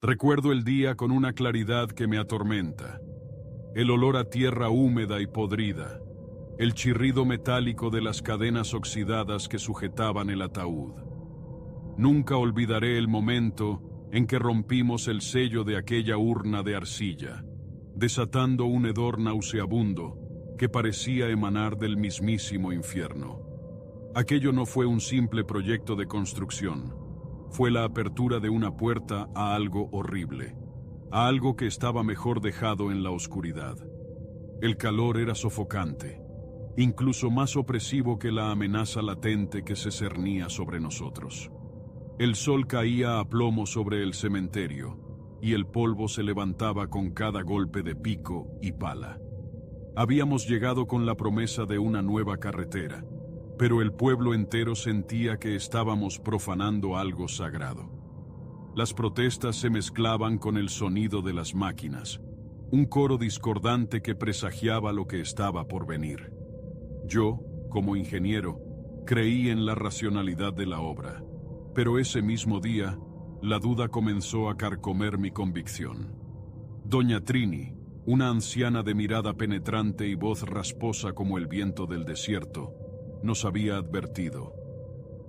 Recuerdo el día con una claridad que me atormenta. El olor a tierra húmeda y podrida. El chirrido metálico de las cadenas oxidadas que sujetaban el ataúd. Nunca olvidaré el momento en que rompimos el sello de aquella urna de arcilla, desatando un hedor nauseabundo que parecía emanar del mismísimo infierno. Aquello no fue un simple proyecto de construcción, fue la apertura de una puerta a algo horrible, a algo que estaba mejor dejado en la oscuridad. El calor era sofocante, incluso más opresivo que la amenaza latente que se cernía sobre nosotros. El sol caía a plomo sobre el cementerio, y el polvo se levantaba con cada golpe de pico y pala. Habíamos llegado con la promesa de una nueva carretera, pero el pueblo entero sentía que estábamos profanando algo sagrado. Las protestas se mezclaban con el sonido de las máquinas, un coro discordante que presagiaba lo que estaba por venir. Yo, como ingeniero, creí en la racionalidad de la obra, pero ese mismo día, la duda comenzó a carcomer mi convicción. Doña Trini, una anciana de mirada penetrante y voz rasposa como el viento del desierto, nos había advertido.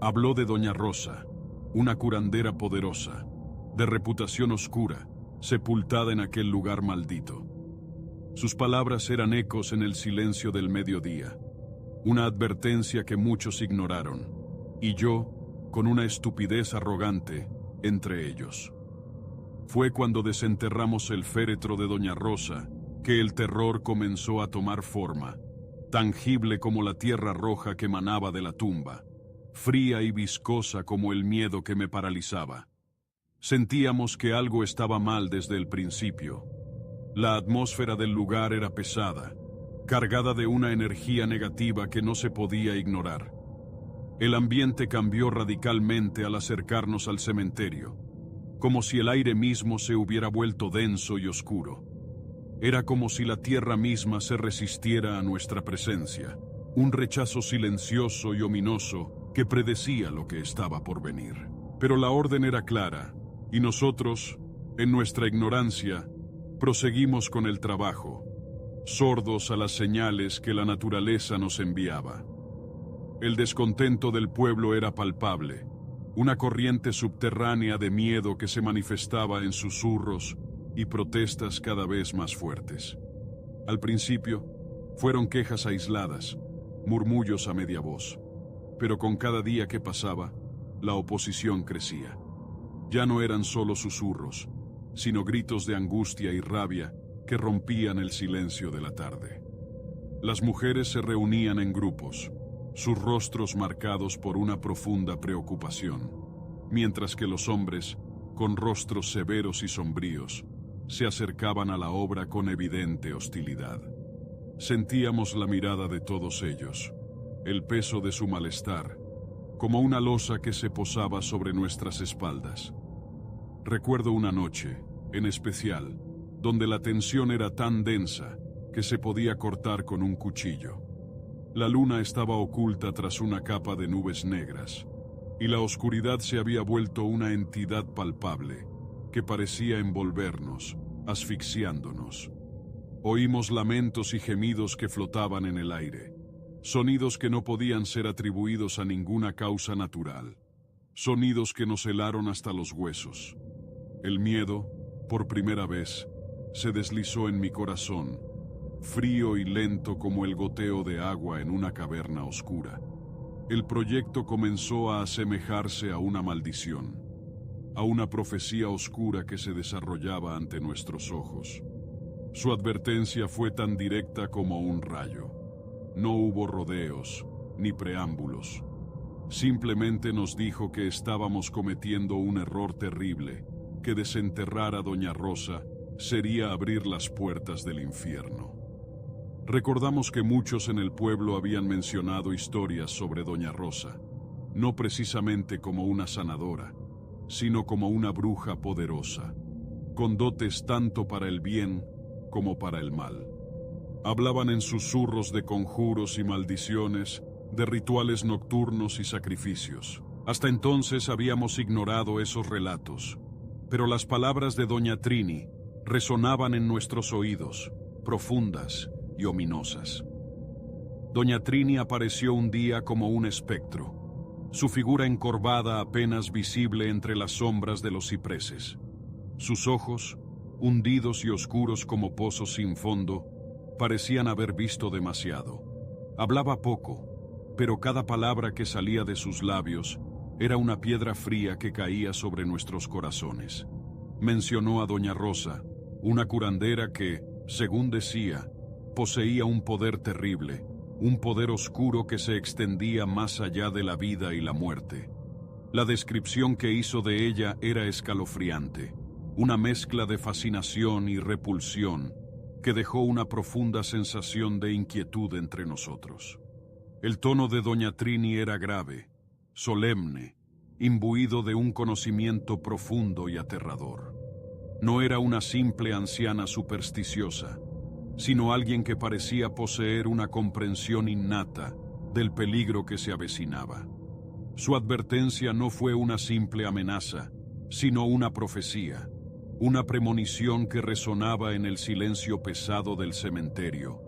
Habló de Doña Rosa, una curandera poderosa, de reputación oscura, sepultada en aquel lugar maldito. Sus palabras eran ecos en el silencio del mediodía, una advertencia que muchos ignoraron, y yo, con una estupidez arrogante, entre ellos. Fue cuando desenterramos el féretro de Doña Rosa que el terror comenzó a tomar forma, tangible como la tierra roja que emanaba de la tumba, fría y viscosa como el miedo que me paralizaba. Sentíamos que algo estaba mal desde el principio. La atmósfera del lugar era pesada, cargada de una energía negativa que no se podía ignorar. El ambiente cambió radicalmente al acercarnos al cementerio, como si el aire mismo se hubiera vuelto denso y oscuro. Era como si la tierra misma se resistiera a nuestra presencia, un rechazo silencioso y ominoso que predecía lo que estaba por venir. Pero la orden era clara, y nosotros, en nuestra ignorancia, proseguimos con el trabajo, sordos a las señales que la naturaleza nos enviaba. El descontento del pueblo era palpable, una corriente subterránea de miedo que se manifestaba en susurros y protestas cada vez más fuertes. Al principio, fueron quejas aisladas, murmullos a media voz, pero con cada día que pasaba, la oposición crecía. Ya no eran solo susurros, sino gritos de angustia y rabia que rompían el silencio de la tarde. Las mujeres se reunían en grupos, sus rostros marcados por una profunda preocupación, mientras que los hombres, con rostros severos y sombríos, se acercaban a la obra con evidente hostilidad. Sentíamos la mirada de todos ellos, el peso de su malestar, como una losa que se posaba sobre nuestras espaldas. Recuerdo una noche, en especial, donde la tensión era tan densa que se podía cortar con un cuchillo. La luna estaba oculta tras una capa de nubes negras, y la oscuridad se había vuelto una entidad palpable que parecía envolvernos, asfixiándonos. Oímos lamentos y gemidos que flotaban en el aire, sonidos que no podían ser atribuidos a ninguna causa natural, sonidos que nos helaron hasta los huesos. El miedo, por primera vez, se deslizó en mi corazón, frío y lento como el goteo de agua en una caverna oscura. El proyecto comenzó a asemejarse a una maldición, a una profecía oscura que se desarrollaba ante nuestros ojos. Su advertencia fue tan directa como un rayo. No hubo rodeos, ni preámbulos. Simplemente nos dijo que estábamos cometiendo un error terrible, que desenterrar a Doña Rosa sería abrir las puertas del infierno. Recordamos que muchos en el pueblo habían mencionado historias sobre Doña Rosa, no precisamente como una sanadora, sino como una bruja poderosa, con dotes tanto para el bien como para el mal. Hablaban en susurros de conjuros y maldiciones, de rituales nocturnos y sacrificios. Hasta entonces habíamos ignorado esos relatos, Pero las palabras de doña Trini resonaban en nuestros oídos, profundas y ominosas. Doña Trini apareció un día como un espectro, su figura encorvada apenas visible entre las sombras de los cipreses. Sus ojos, hundidos y oscuros como pozos sin fondo, parecían haber visto demasiado. Hablaba poco, pero cada palabra que salía de sus labios era una piedra fría que caía sobre nuestros corazones. Mencionó a doña Rosa, una curandera que, según decía, poseía un poder terrible, un poder oscuro que se extendía más allá de la vida y la muerte. La descripción que hizo de ella era escalofriante, una mezcla de fascinación y repulsión que dejó una profunda sensación de inquietud entre nosotros. El tono de doña Trini era grave, solemne, imbuido de un conocimiento profundo y aterrador. No era una simple anciana supersticiosa, sino alguien que parecía poseer una comprensión innata del peligro que se avecinaba. Su advertencia no fue una simple amenaza, sino una profecía, una premonición que resonaba en el silencio pesado del cementerio,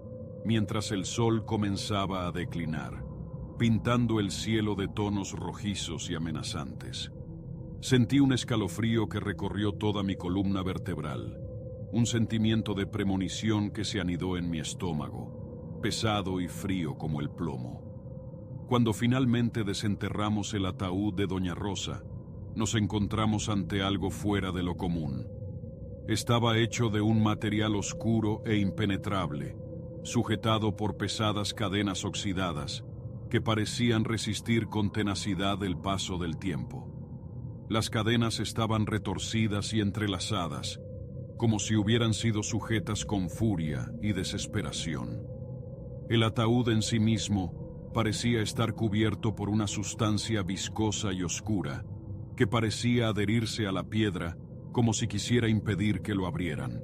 mientras el sol comenzaba a declinar, pintando el cielo de tonos rojizos y amenazantes. Sentí un escalofrío que recorrió toda mi columna vertebral, un sentimiento de premonición que se anidó en mi estómago, pesado y frío como el plomo. Cuando finalmente desenterramos el ataúd de doña Rosa, nos encontramos ante algo fuera de lo común. Estaba hecho de un material oscuro e impenetrable, sujetado por pesadas cadenas oxidadas, que parecían resistir con tenacidad el paso del tiempo. Las cadenas estaban retorcidas y entrelazadas, como si hubieran sido sujetas con furia y desesperación. El ataúd en sí mismo parecía estar cubierto por una sustancia viscosa y oscura, que parecía adherirse a la piedra como si quisiera impedir que lo abrieran.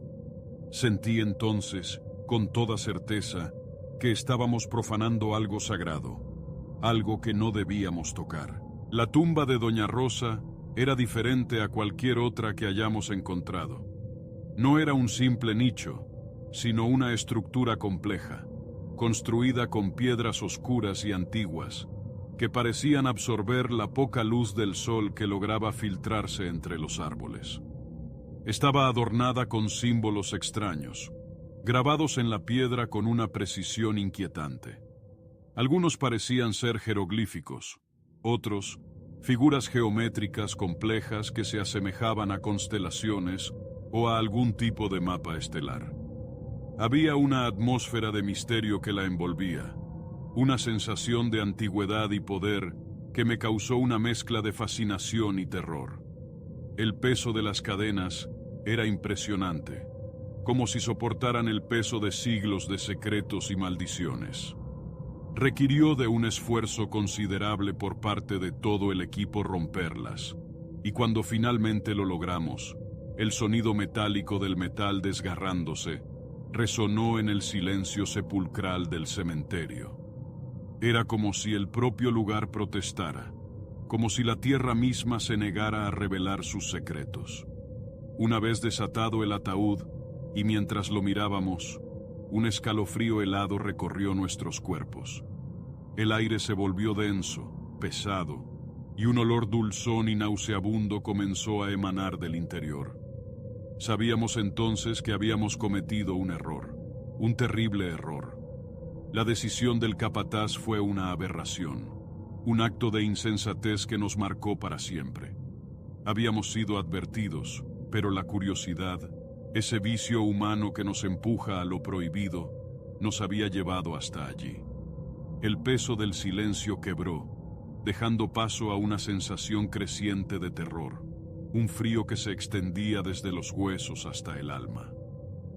Sentí entonces, con toda certeza, que estábamos profanando algo sagrado, algo que no debíamos tocar. La tumba de doña Rosa era diferente a cualquier otra que hayamos encontrado. No era un simple nicho, sino una estructura compleja, construida con piedras oscuras y antiguas, que parecían absorber la poca luz del sol que lograba filtrarse entre los árboles. Estaba adornada con símbolos extraños, grabados en la piedra con una precisión inquietante. Algunos parecían ser jeroglíficos, otros, figuras geométricas complejas que se asemejaban a constelaciones o a algún tipo de mapa estelar. Había una atmósfera de misterio que la envolvía, una sensación de antigüedad y poder que me causó una mezcla de fascinación y terror. El peso de las cadenas era impresionante, como si soportaran el peso de siglos de secretos y maldiciones. Requirió de un esfuerzo considerable por parte de todo el equipo romperlas, y cuando finalmente lo logramos, el sonido metálico del metal desgarrándose resonó en el silencio sepulcral del cementerio. Era como si el propio lugar protestara, como si la tierra misma se negara a revelar sus secretos. Una vez desatado el ataúd, y mientras lo mirábamos, un escalofrío helado recorrió nuestros cuerpos. El aire se volvió denso, pesado, y un olor dulzón y nauseabundo comenzó a emanar del interior. Sabíamos entonces que habíamos cometido un error, un terrible error. La decisión del capataz fue una aberración, un acto de insensatez que nos marcó para siempre. Habíamos sido advertidos, pero la curiosidad, ese vicio humano que nos empuja a lo prohibido, nos había llevado hasta allí. El peso del silencio quebró, dejando paso a una sensación creciente de terror, un frío que se extendía desde los huesos hasta el alma.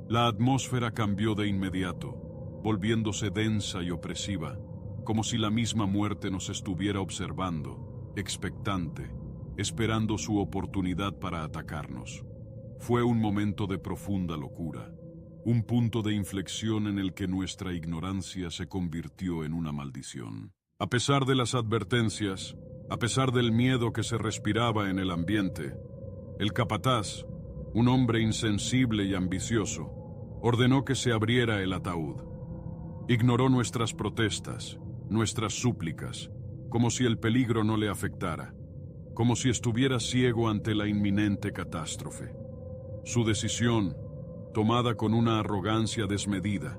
La atmósfera cambió de inmediato, volviéndose densa y opresiva, como si la misma muerte nos estuviera observando, expectante, esperando su oportunidad para atacarnos. Fue un momento de profunda locura, un punto de inflexión en el que nuestra ignorancia se convirtió en una maldición. A pesar de las advertencias, a pesar del miedo que se respiraba en el ambiente, El capataz, un hombre insensible y ambicioso, ordenó que se abriera el ataúd. Ignoró nuestras protestas, nuestras súplicas, como si el peligro no le afectara, como si estuviera ciego ante la inminente catástrofe. Su decisión, tomada con una arrogancia desmedida,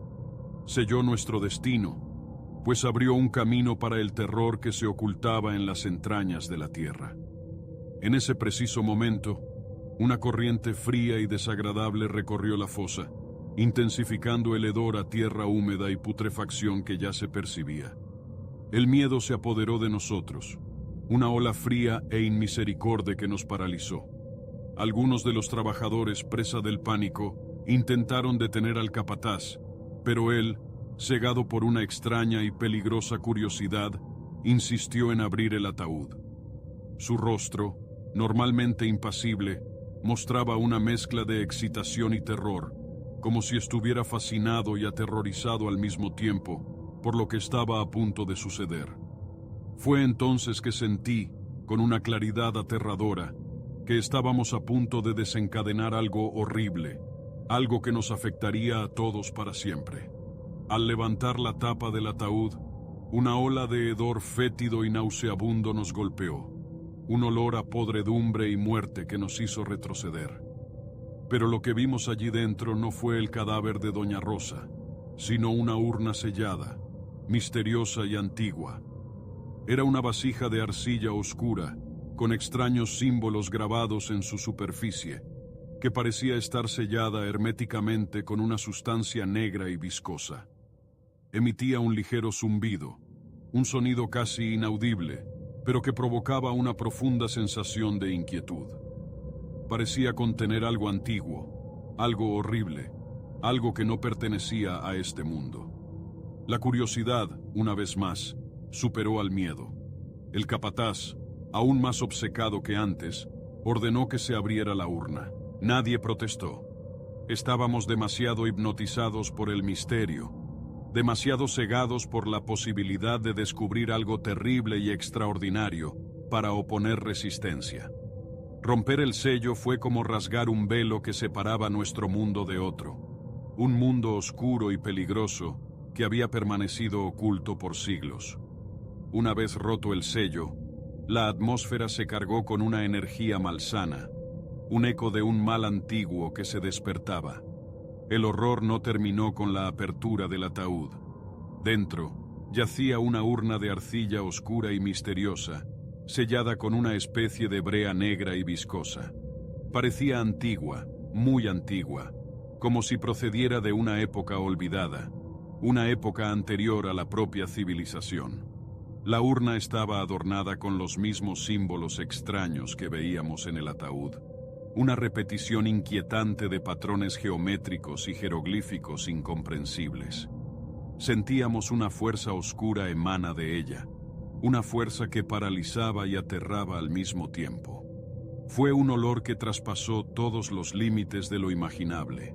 selló nuestro destino, pues abrió un camino para el terror que se ocultaba en las entrañas de la tierra. En ese preciso momento, una corriente fría y desagradable recorrió la fosa, intensificando el hedor a tierra húmeda y putrefacción que ya se percibía. El miedo se apoderó de nosotros, una ola fría e inmisericorde que nos paralizó. Algunos de los trabajadores, presa del pánico, intentaron detener al capataz, pero él, cegado por una extraña y peligrosa curiosidad, insistió en abrir el ataúd. Su rostro, normalmente impasible, mostraba una mezcla de excitación y terror, como si estuviera fascinado y aterrorizado al mismo tiempo por lo que estaba a punto de suceder. Fue entonces que sentí, con una claridad aterradora, que estábamos a punto de desencadenar algo horrible, algo que nos afectaría a todos para siempre. Al levantar la tapa del ataúd, una ola de hedor fétido y nauseabundo nos golpeó, un olor a podredumbre y muerte que nos hizo retroceder. Pero lo que vimos allí dentro no fue el cadáver de Doña Rosa, sino una urna sellada, misteriosa y antigua. Era una vasija de arcilla oscura, con extraños símbolos grabados en su superficie, que parecía estar sellada herméticamente con una sustancia negra y viscosa. Emitía un ligero zumbido, un sonido casi inaudible, pero que provocaba una profunda sensación de inquietud. Parecía contener algo antiguo, algo horrible, algo que no pertenecía a este mundo. La curiosidad, una vez más, superó al miedo. El capataz, aún más obcecado que antes, ordenó que se abriera la urna. Nadie protestó. Estábamos demasiado hipnotizados por el misterio, demasiado cegados por la posibilidad de descubrir algo terrible y extraordinario para oponer resistencia. Romper el sello fue como rasgar un velo que separaba nuestro mundo de otro, un mundo oscuro y peligroso que había permanecido oculto por siglos. Una vez roto el sello, la atmósfera se cargó con una energía malsana, un eco de un mal antiguo que se despertaba. El horror no terminó con la apertura del ataúd. Dentro yacía una urna de arcilla oscura y misteriosa, sellada con una especie de brea negra y viscosa. Parecía antigua, muy antigua, como si procediera de una época olvidada, una época anterior a la propia civilización. La urna estaba adornada con los mismos símbolos extraños que veíamos en el ataúd, una repetición inquietante de patrones geométricos y jeroglíficos incomprensibles. Sentíamos una fuerza oscura emana de ella, una fuerza que paralizaba y aterraba al mismo tiempo. Fue un olor que traspasó todos los límites de lo imaginable.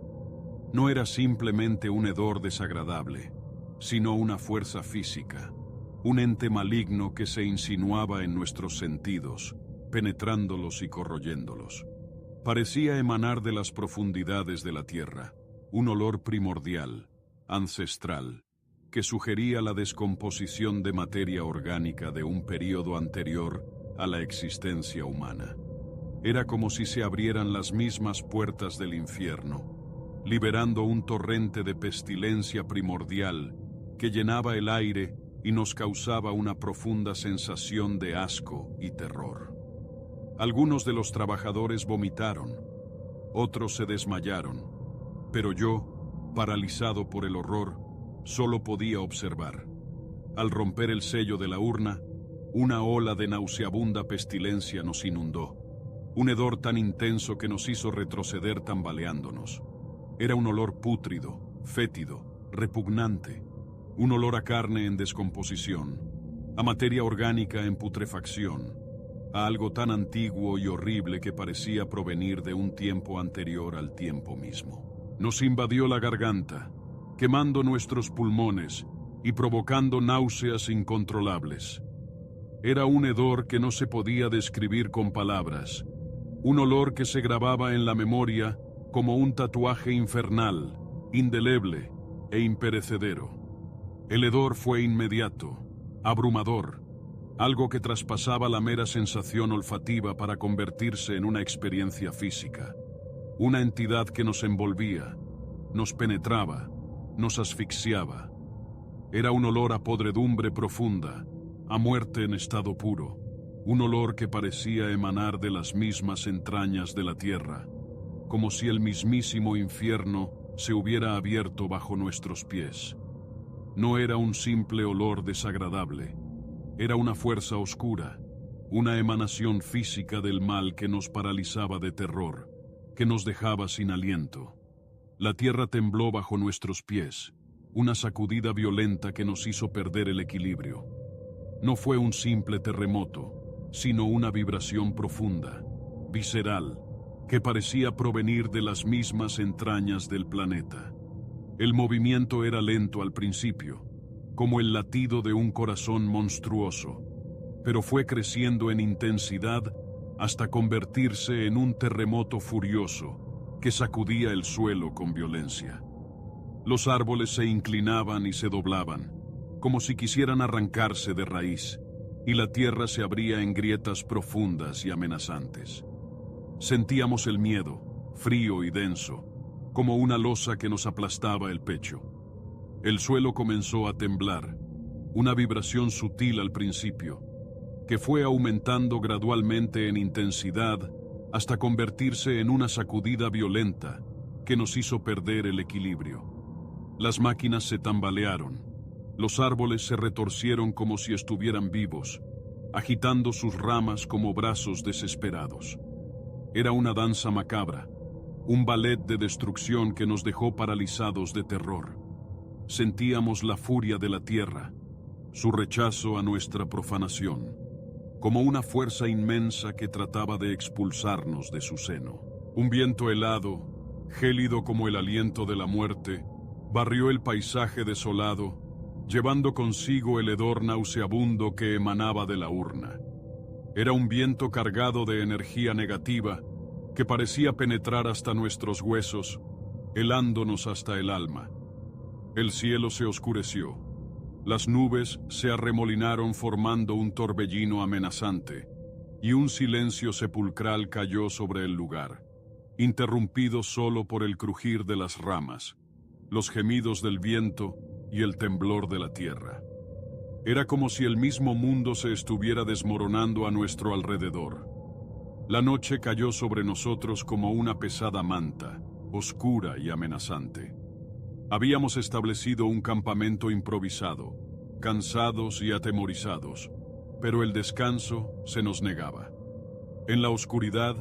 No era simplemente un hedor desagradable, sino una fuerza física, un ente maligno que se insinuaba en nuestros sentidos, penetrándolos y corroyéndolos. Parecía emanar de las profundidades de la tierra, un olor primordial, ancestral, que sugería la descomposición de materia orgánica de un período anterior a la existencia humana. Era como si se abrieran las mismas puertas del infierno, liberando un torrente de pestilencia primordial que llenaba el aire y nos causaba una profunda sensación de asco y terror. Algunos de los trabajadores vomitaron, otros se desmayaron, pero yo, paralizado por el horror, solo podía observar. Al romper el sello de la urna, una ola de nauseabunda pestilencia nos inundó, un hedor tan intenso que nos hizo retroceder tambaleándonos. Era un olor pútrido, fétido, repugnante, un olor a carne en descomposición, a materia orgánica en putrefacción, a algo tan antiguo y horrible que parecía provenir de un tiempo anterior al tiempo mismo. Nos invadió la garganta, quemando nuestros pulmones y provocando náuseas incontrolables. Era un hedor que no se podía describir con palabras, Un olor que se grababa en la memoria como un tatuaje infernal, indeleble e imperecedero. El hedor fue inmediato, abrumador, algo que traspasaba la mera sensación olfativa para convertirse en una experiencia física. Una entidad que nos envolvía, nos penetraba, nos asfixiaba. Era un olor a podredumbre profunda, a muerte en estado puro, un olor que parecía emanar de las mismas entrañas de la tierra, como si el mismísimo infierno se hubiera abierto bajo nuestros pies. No era un simple olor desagradable, era una fuerza oscura, una emanación física del mal que nos paralizaba de terror, que nos dejaba sin aliento. La tierra tembló bajo nuestros pies, una sacudida violenta que nos hizo perder el equilibrio. No fue un simple terremoto, sino una vibración profunda, visceral, que parecía provenir de las mismas entrañas del planeta. El movimiento era lento al principio, como el latido de un corazón monstruoso, pero fue creciendo en intensidad hasta convertirse en un terremoto furioso que sacudía el suelo con violencia. Los árboles se inclinaban y se doblaban, como si quisieran arrancarse de raíz, y la tierra se abría en grietas profundas y amenazantes. Sentíamos el miedo, frío y denso, como una losa que nos aplastaba el pecho. El suelo comenzó a temblar, una vibración sutil al principio, que fue aumentando gradualmente en intensidad hasta convertirse en una sacudida violenta que nos hizo perder el equilibrio. Las máquinas se tambalearon, los árboles se retorcieron como si estuvieran vivos, agitando sus ramas como brazos desesperados. Era una danza macabra, un ballet de destrucción que nos dejó paralizados de terror. Sentíamos la furia de la tierra, su rechazo a nuestra profanación, como una fuerza inmensa que trataba de expulsarnos de su seno. Un viento helado, gélido como el aliento de la muerte, barrió el paisaje desolado, llevando consigo el hedor nauseabundo que emanaba de la urna. Era un viento cargado de energía negativa que parecía penetrar hasta nuestros huesos, helándonos hasta el alma. El cielo se oscureció. Las nubes se arremolinaron formando un torbellino amenazante, y un silencio sepulcral cayó sobre el lugar, interrumpido solo por el crujir de las ramas, los gemidos del viento y el temblor de la tierra. Era como si el mismo mundo se estuviera desmoronando a nuestro alrededor. La noche cayó sobre nosotros como una pesada manta, oscura y amenazante. Habíamos establecido un campamento improvisado, cansados y atemorizados, pero el descanso se nos negaba. En la oscuridad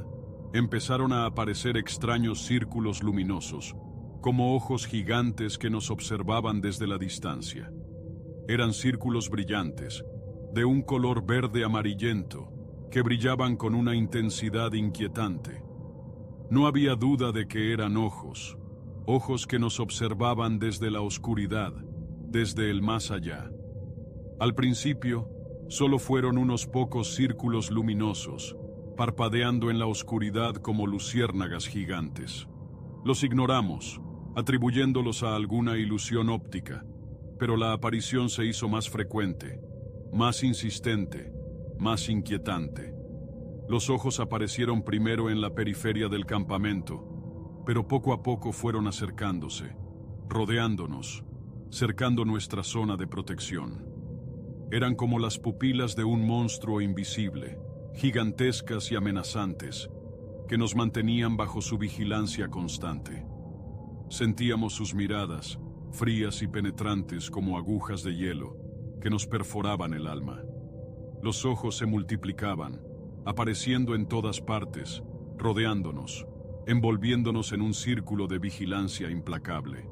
empezaron a aparecer extraños círculos luminosos, como ojos gigantes que nos observaban desde la distancia. Eran círculos brillantes, de un color verde amarillento, que brillaban con una intensidad inquietante. No había duda de que eran ojos, ojos que nos observaban desde la oscuridad, desde el más allá. Al principio, solo fueron unos pocos círculos luminosos, parpadeando en la oscuridad como luciérnagas gigantes. Los ignoramos, atribuyéndolos a alguna ilusión óptica, pero la aparición se hizo más frecuente, más insistente, más inquietante. Los ojos aparecieron primero en la periferia del campamento, pero poco a poco fueron acercándose, rodeándonos, cercando nuestra zona de protección. Eran como las pupilas de un monstruo invisible, gigantescas y amenazantes, que nos mantenían bajo su vigilancia constante. Sentíamos sus miradas, frías y penetrantes como agujas de hielo, que nos perforaban el alma. Los ojos se multiplicaban, apareciendo en todas partes, rodeándonos, envolviéndonos en un círculo de vigilancia implacable.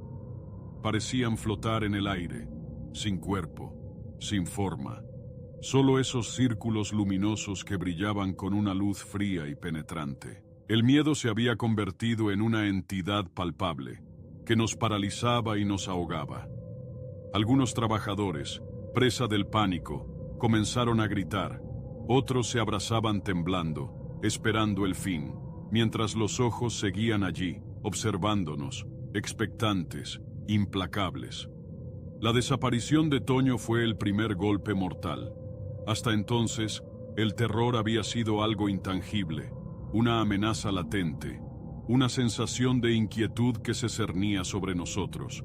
Parecían flotar en el aire, sin cuerpo, sin forma, solo esos círculos luminosos que brillaban con una luz fría y penetrante. El miedo se había convertido en una entidad palpable, que nos paralizaba y nos ahogaba. Algunos trabajadores, presa del pánico, comenzaron a gritar, otros se abrazaban temblando, esperando el fin, mientras los ojos seguían allí, observándonos, expectantes, implacables. La desaparición de Toño fue el primer golpe mortal. Hasta entonces, el terror había sido algo intangible, una amenaza latente, una sensación de inquietud que se cernía sobre nosotros.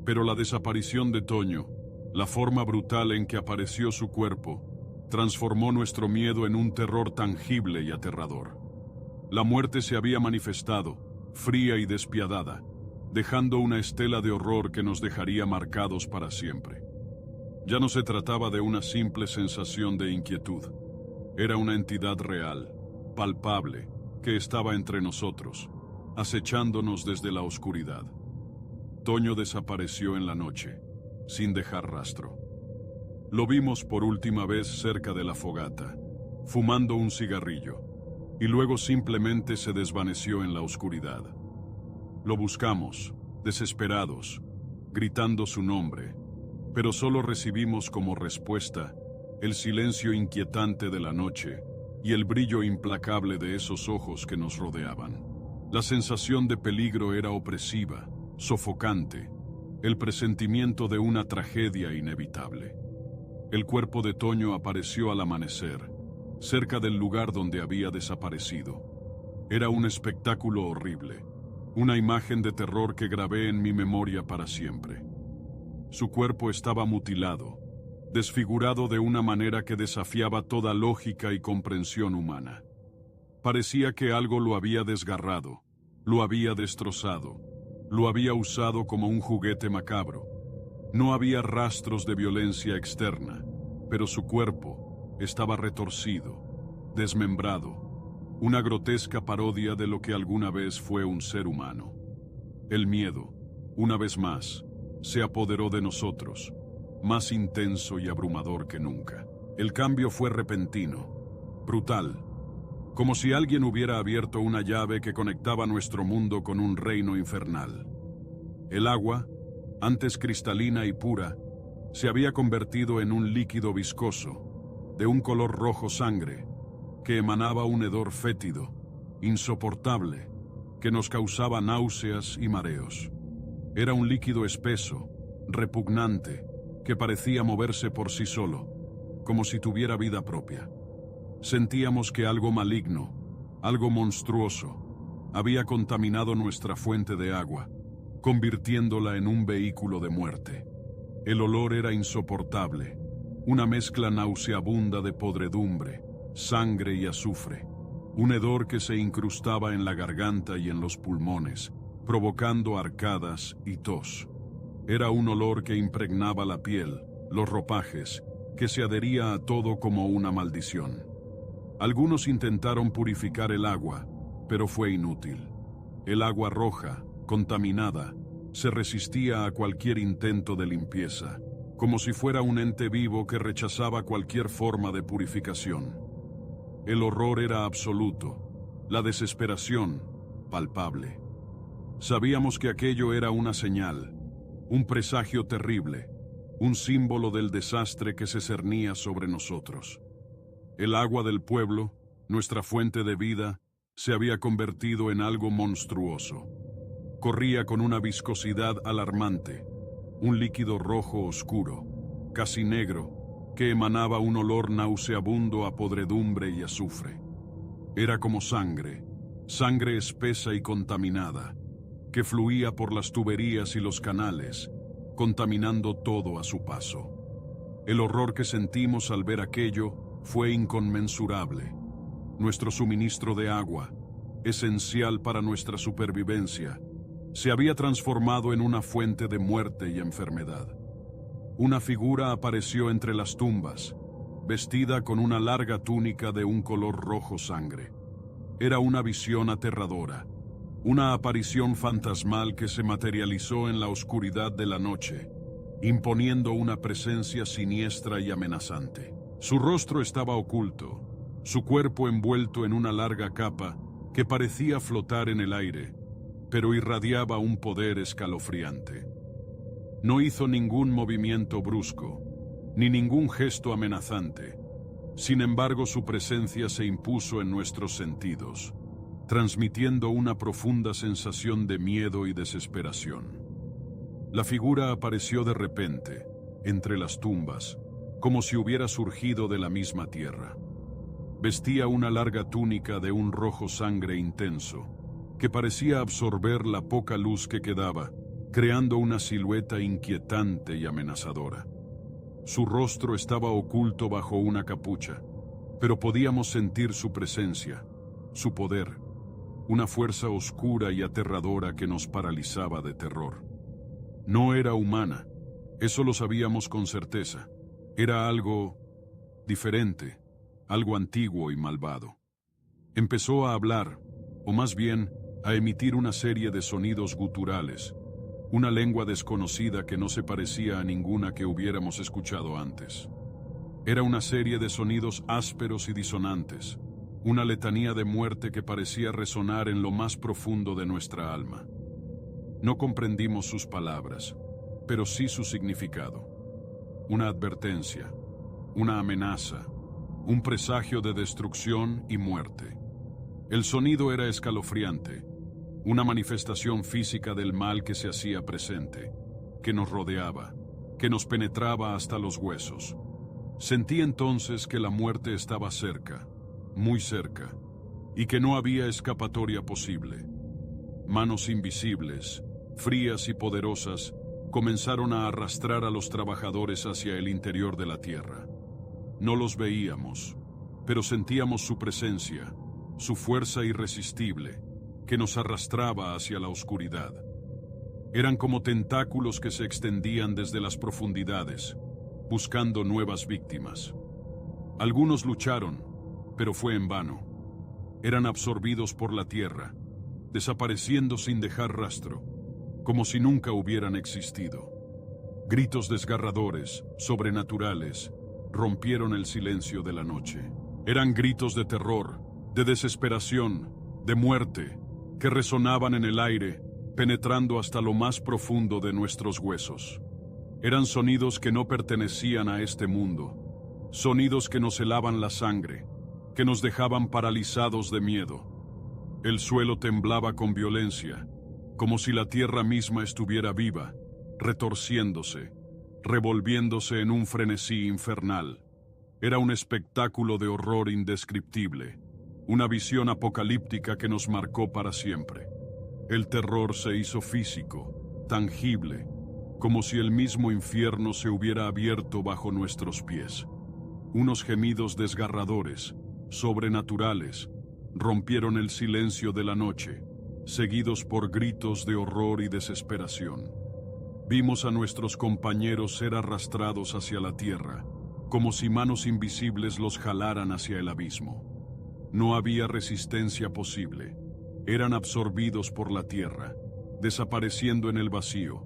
Pero la desaparición de Toño, la forma brutal en que apareció su cuerpo, transformó nuestro miedo en un terror tangible y aterrador. La muerte se había manifestado, fría y despiadada, dejando una estela de horror que nos dejaría marcados para siempre. Ya no se trataba de una simple sensación de inquietud. Era una entidad real, palpable, que estaba entre nosotros, acechándonos desde la oscuridad. Toño desapareció en la noche, sin dejar rastro. Lo vimos por última vez cerca de la fogata, fumando un cigarrillo, y luego simplemente se desvaneció en la oscuridad. Lo buscamos, desesperados, gritando su nombre, pero solo recibimos como respuesta el silencio inquietante de la noche y el brillo implacable de esos ojos que nos rodeaban. La sensación de peligro era opresiva, sofocante, el presentimiento de una tragedia inevitable. El cuerpo de Toño apareció al amanecer, cerca del lugar donde había desaparecido. Era un espectáculo horrible, una imagen de terror que grabé en mi memoria para siempre. Su cuerpo estaba mutilado, desfigurado de una manera que desafiaba toda lógica y comprensión humana. Parecía que algo lo había desgarrado, lo había destrozado, lo había usado como un juguete macabro. No había rastros de violencia externa, pero su cuerpo estaba retorcido, desmembrado, una grotesca parodia de lo que alguna vez fue un ser humano. El miedo, una vez más, se apoderó de nosotros, más intenso y abrumador que nunca. El cambio fue repentino, brutal, como si alguien hubiera abierto una llave que conectaba nuestro mundo con un reino infernal. El agua, antes cristalina y pura, se había convertido en un líquido viscoso, de un color rojo sangre, que emanaba un hedor fétido, insoportable, que nos causaba náuseas y mareos. Era un líquido espeso, repugnante, que parecía moverse por sí solo, como si tuviera vida propia. Sentíamos que algo maligno, algo monstruoso, había contaminado nuestra fuente de agua, convirtiéndola en un vehículo de muerte. El olor era insoportable, una mezcla nauseabunda de podredumbre, sangre y azufre, un hedor que se incrustaba en la garganta y en los pulmones, provocando arcadas y tos. Era un olor que impregnaba la piel, los ropajes, que se adhería a todo como una maldición. Algunos intentaron purificar el agua, pero fue inútil. El agua roja, contaminada, se resistía a cualquier intento de limpieza, como si fuera un ente vivo que rechazaba cualquier forma de purificación. El horror era absoluto, la desesperación, palpable. Sabíamos que aquello era una señal, un presagio terrible, un símbolo del desastre que se cernía sobre nosotros. El agua del pueblo, nuestra fuente de vida, se había convertido en algo monstruoso. Corría con una viscosidad alarmante, un líquido rojo oscuro, casi negro, que emanaba un olor nauseabundo a podredumbre y azufre. Era como sangre, sangre espesa y contaminada, que fluía por las tuberías y los canales, contaminando todo a su paso. El horror que sentimos al ver aquello fue inconmensurable. Nuestro suministro de agua, esencial para nuestra supervivencia, se había transformado en una fuente de muerte y enfermedad. Una figura apareció entre las tumbas, vestida con una larga túnica de un color rojo sangre. Era una visión aterradora, una aparición fantasmal que se materializó en la oscuridad de la noche, imponiendo una presencia siniestra y amenazante. Su rostro estaba oculto, su cuerpo envuelto en una larga capa que parecía flotar en el aire, pero irradiaba un poder escalofriante. No hizo ningún movimiento brusco, ni ningún gesto amenazante. Sin embargo, su presencia se impuso en nuestros sentidos, transmitiendo una profunda sensación de miedo y desesperación. La figura apareció de repente, entre las tumbas, como si hubiera surgido de la misma tierra. Vestía una larga túnica de un rojo sangre intenso, que parecía absorber la poca luz que quedaba, creando una silueta inquietante y amenazadora. Su rostro estaba oculto bajo una capucha, pero podíamos sentir su presencia, su poder, una fuerza oscura y aterradora que nos paralizaba de terror. No era humana, eso lo sabíamos con certeza. Era algo diferente, algo antiguo y malvado. Empezó a hablar, o más bien, a emitir una serie de sonidos guturales, una lengua desconocida que no se parecía a ninguna que hubiéramos escuchado antes. Era una serie de sonidos ásperos y disonantes, una letanía de muerte que parecía resonar en lo más profundo de nuestra alma. No comprendimos sus palabras, pero sí su significado. Una advertencia, una amenaza, un presagio de destrucción y muerte. El sonido era escalofriante, una manifestación física del mal que se hacía presente, que nos rodeaba, que nos penetraba hasta los huesos. Sentí entonces que la muerte estaba cerca, muy cerca, y que no había escapatoria posible. Manos invisibles, frías y poderosas, comenzaron a arrastrar a los trabajadores hacia el interior de la tierra. No los veíamos, pero sentíamos su presencia, su fuerza irresistible, que nos arrastraba hacia la oscuridad. Eran como tentáculos que se extendían desde las profundidades, buscando nuevas víctimas. Algunos lucharon, pero fue en vano. Eran absorbidos por la tierra, desapareciendo sin dejar rastro, como si nunca hubieran existido. Gritos desgarradores, sobrenaturales, rompieron el silencio de la noche. Eran gritos de terror, de desesperación, de muerte, que resonaban en el aire, penetrando hasta lo más profundo de nuestros huesos. Eran sonidos que no pertenecían a este mundo, sonidos que nos helaban la sangre, que nos dejaban paralizados de miedo. El suelo temblaba con violencia, como si la tierra misma estuviera viva, retorciéndose, revolviéndose en un frenesí infernal. Era un espectáculo de horror indescriptible, una visión apocalíptica que nos marcó para siempre. El terror se hizo físico, tangible, como si el mismo infierno se hubiera abierto bajo nuestros pies. Unos gemidos desgarradores, sobrenaturales, rompieron el silencio de la noche, seguidos por gritos de horror y desesperación. Vimos a nuestros compañeros ser arrastrados hacia la tierra, como si manos invisibles los jalaran hacia el abismo. No había resistencia posible. Eran absorbidos por la tierra, desapareciendo en el vacío,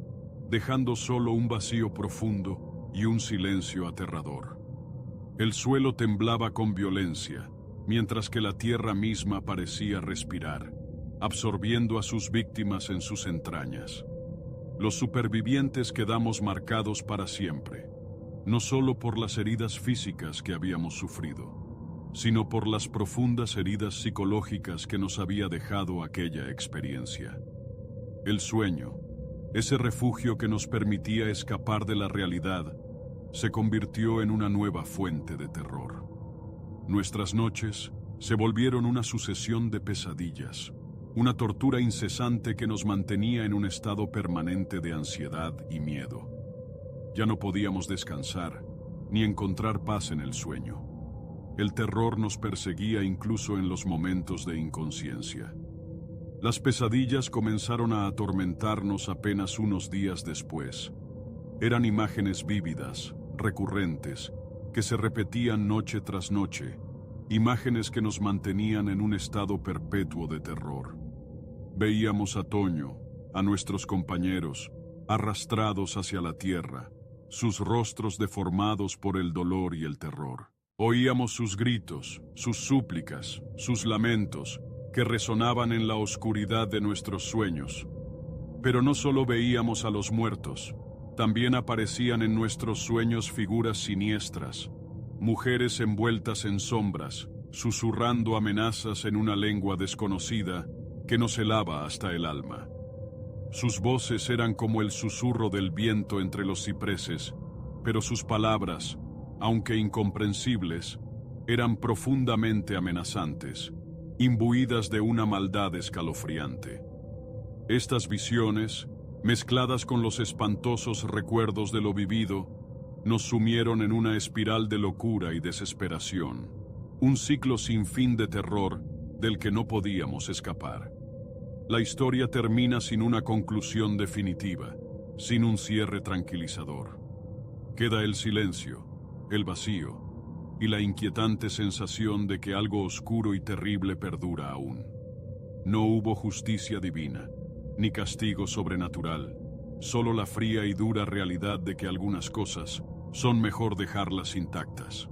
dejando solo un vacío profundo y un silencio aterrador. El suelo temblaba con violencia, mientras que la tierra misma parecía respirar, absorbiendo a sus víctimas en sus entrañas. Los supervivientes quedamos marcados para siempre, no solo por las heridas físicas que habíamos sufrido, sino por las profundas heridas psicológicas que nos había dejado aquella experiencia. El sueño, ese refugio que nos permitía escapar de la realidad, se convirtió en una nueva fuente de terror. Nuestras noches se volvieron una sucesión de pesadillas, una tortura incesante que nos mantenía en un estado permanente de ansiedad y miedo. Ya no podíamos descansar, ni encontrar paz en el sueño. El terror nos perseguía incluso en los momentos de inconsciencia. Las pesadillas comenzaron a atormentarnos apenas unos días después. Eran imágenes vívidas, recurrentes, que se repetían noche tras noche, imágenes que nos mantenían en un estado perpetuo de terror. Veíamos a Toño, a nuestros compañeros, arrastrados hacia la tierra, sus rostros deformados por el dolor y el terror. Oíamos sus gritos, sus súplicas, sus lamentos, que resonaban en la oscuridad de nuestros sueños. Pero no solo veíamos a los muertos, también aparecían en nuestros sueños figuras siniestras, mujeres envueltas en sombras, susurrando amenazas en una lengua desconocida que nos helaba hasta el alma. Sus voces eran como el susurro del viento entre los cipreses, pero sus palabras, aunque incomprensibles, eran profundamente amenazantes, imbuidas de una maldad escalofriante. Estas visiones, mezcladas con los espantosos recuerdos de lo vivido, nos sumieron en una espiral de locura y desesperación, un ciclo sin fin de terror del que no podíamos escapar. La historia termina sin una conclusión definitiva, sin un cierre tranquilizador. Queda el silencio, el vacío y la inquietante sensación de que algo oscuro y terrible perdura aún. No hubo justicia divina, ni castigo sobrenatural, solo la fría y dura realidad de que algunas cosas son mejor dejarlas intactas.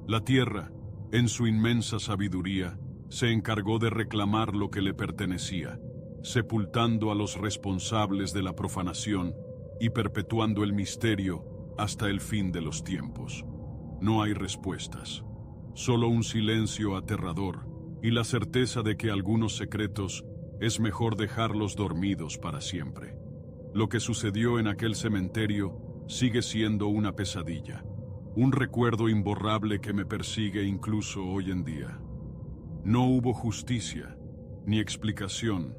La tierra, en su inmensa sabiduría, se encargó de reclamar lo que le pertenecía, sepultando a los responsables de la profanación y perpetuando el misterio hasta el fin de los tiempos. No hay respuestas, solo un silencio aterrador y la certeza de que algunos secretos es mejor dejarlos dormidos para siempre. Lo que sucedió en aquel cementerio sigue siendo una pesadilla, un recuerdo imborrable que me persigue incluso hoy en día. No hubo justicia, ni explicación,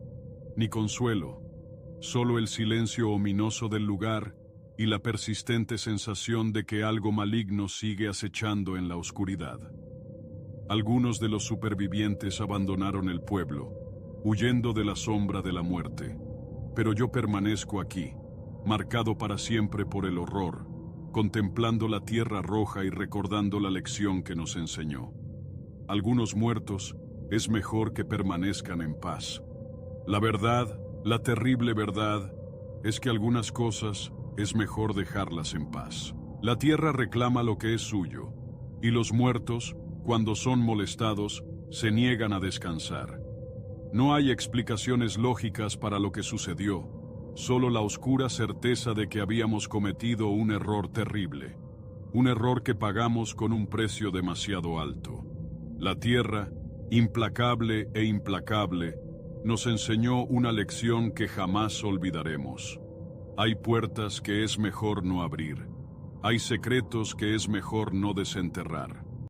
ni consuelo, solo el silencio ominoso del lugar y la persistente sensación de que algo maligno sigue acechando en la oscuridad. Algunos de los supervivientes abandonaron el pueblo, huyendo de la sombra de la muerte, pero yo permanezco aquí, marcado para siempre por el horror, contemplando la tierra roja y recordando la lección que nos enseñó. Algunos muertos es mejor que permanezcan en paz. La verdad, la terrible verdad, es que algunas cosas es mejor dejarlas en paz. La tierra reclama lo que es suyo, y los muertos, cuando son molestados, se niegan a descansar. No hay explicaciones lógicas para lo que sucedió, solo la oscura certeza de que habíamos cometido un error terrible, un error que pagamos con un precio demasiado alto. La tierra, implacable e implacable, nos enseñó una lección que jamás olvidaremos. Hay puertas que es mejor no abrir. Hay secretos que es mejor no desenterrar.